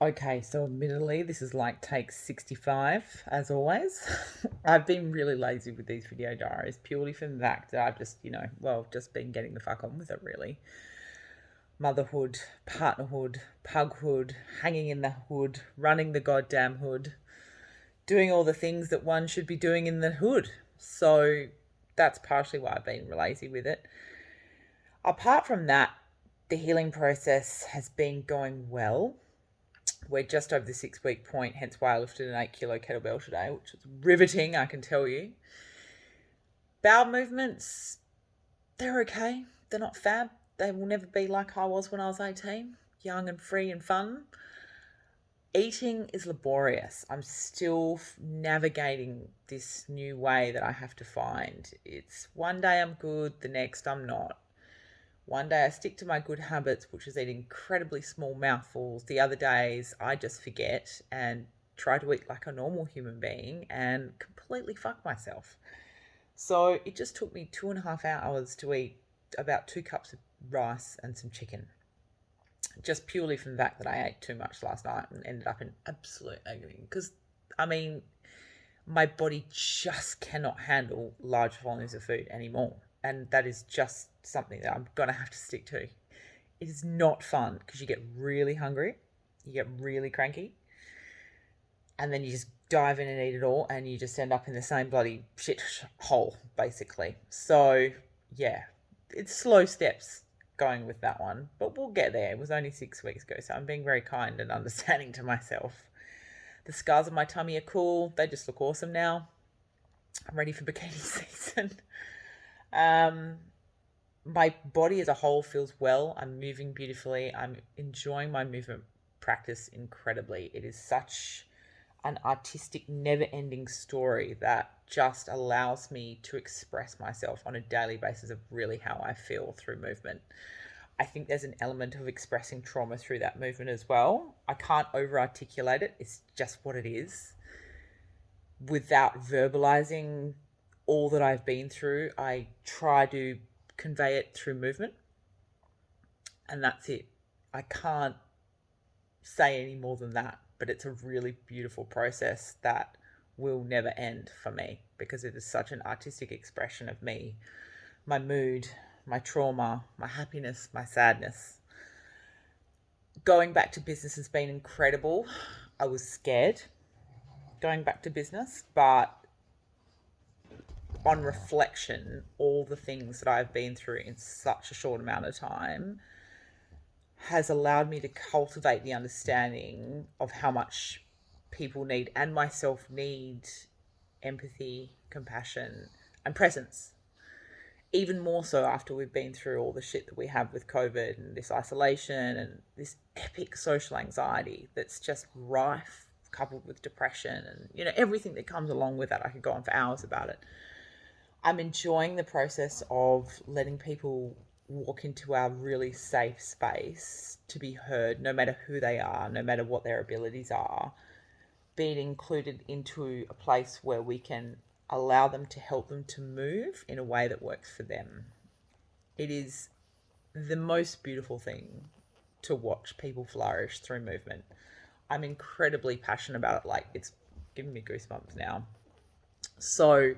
Okay, so admittedly, this is like take 65, as always. I've been really lazy with these video diaries purely from the fact that I've just, just been getting the fuck on with it, really. Motherhood, partnerhood, pughood, hanging in the hood, running the goddamn hood, doing all the things that one should be doing in the hood. So that's partially why I've been lazy with it. Apart from that, the healing process has been going well. We're just over the 6 week point, hence why I lifted an 8 kilo kettlebell today, which is riveting, I can tell you. Bowel movements, they're okay. They're not fab. They will never be like I was when I was 18, young and free and fun. Eating is laborious. I'm still navigating this new way that I have to find. It's one day I'm good, the next I'm not. One day I stick to my good habits, which is eat incredibly small mouthfuls. The other days I just forget and try to eat like a normal human being and completely fuck myself. So it just took me 2.5 hours to eat about 2 cups of rice and some chicken. Just purely from the fact that I ate too much last night and ended up in absolute agony. Because, I mean, my body just cannot handle large volumes of food anymore. And that is just something that I'm going to have to stick to. It is not fun because you get really hungry, you get really cranky, and then you just dive in and eat it all, and you just end up in the same bloody shit hole, basically. So, yeah, it's slow steps going with that one, but we'll get there. It was only 6 weeks ago, so I'm being very kind and understanding to myself. The scars on my tummy are cool. They just look awesome now. I'm ready for bikini season. Um, my body as a whole feels well. I'm moving beautifully. I'm enjoying my movement practice incredibly. It is such an artistic, never ending story that just allows me to express myself on a daily basis of really how I feel through movement. I think there's an element of expressing trauma through that movement as well. I can't over articulate it, it's just what it is. Without verbalizing all that I've been through, I try to convey it through movement, and that's it. I can't say any more than that, but it's a really beautiful process that will never end for me because it is such an artistic expression of me, my mood, my trauma, my happiness, my sadness. Going back to business has been incredible. I was scared going back to business, but on reflection, all the things that I've been through in such a short amount of time has allowed me to cultivate the understanding of how much people need and myself need empathy, compassion, and presence. Even more so after we've been through all the shit that we have with COVID and this isolation and this epic social anxiety that's just rife, coupled with depression and everything that comes along with that. I could go on for hours about it. I'm enjoying the process of letting people walk into our really safe space to be heard, no matter who they are, no matter what their abilities are, being included into a place where we can allow them to help them to move in a way that works for them. It is the most beautiful thing to watch people flourish through movement. I'm incredibly passionate about it. Like, it's giving me goosebumps now. So,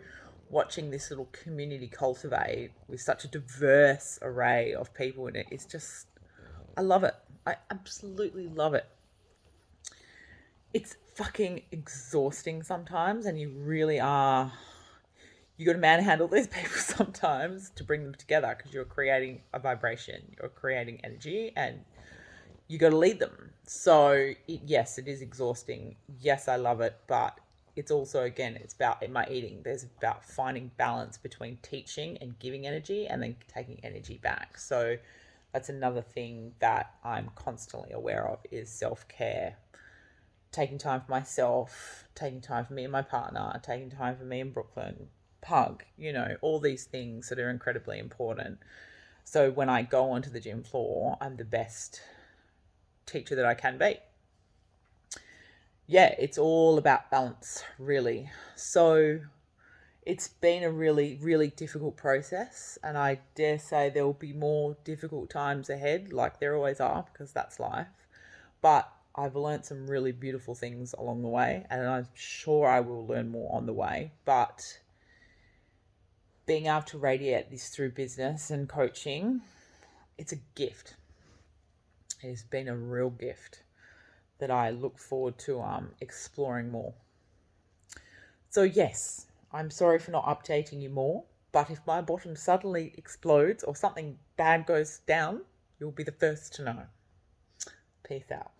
watching this little community cultivate with such a diverse array of people in it is just, I love it. I absolutely love it. It's fucking exhausting sometimes, and you really are. You got to manhandle these people sometimes to bring them together because you're creating a vibration, you're creating energy, and you got to lead them. So, yes, it is exhausting. Yes, I love it, but it's also, again, it's about my eating. There's about finding balance between teaching and giving energy and then taking energy back. So that's another thing that I'm constantly aware of is self-care. Taking time for myself, taking time for me and my partner, taking time for me and Brooklyn, pug, all these things that are incredibly important. So when I go onto the gym floor, I'm the best teacher that I can be. Yeah, it's all about balance, really. So it's been a really, really difficult process, and I dare say there will be more difficult times ahead, like there always are, because that's life. But I've learned some really beautiful things along the way, and I'm sure I will learn more on the way. But being able to radiate this through business and coaching, it's a gift. It has been a real gift that I look forward to exploring more. So yes, I'm sorry for not updating you more, but if my bottom suddenly explodes or something bad goes down, you'll be the first to know. Peace out.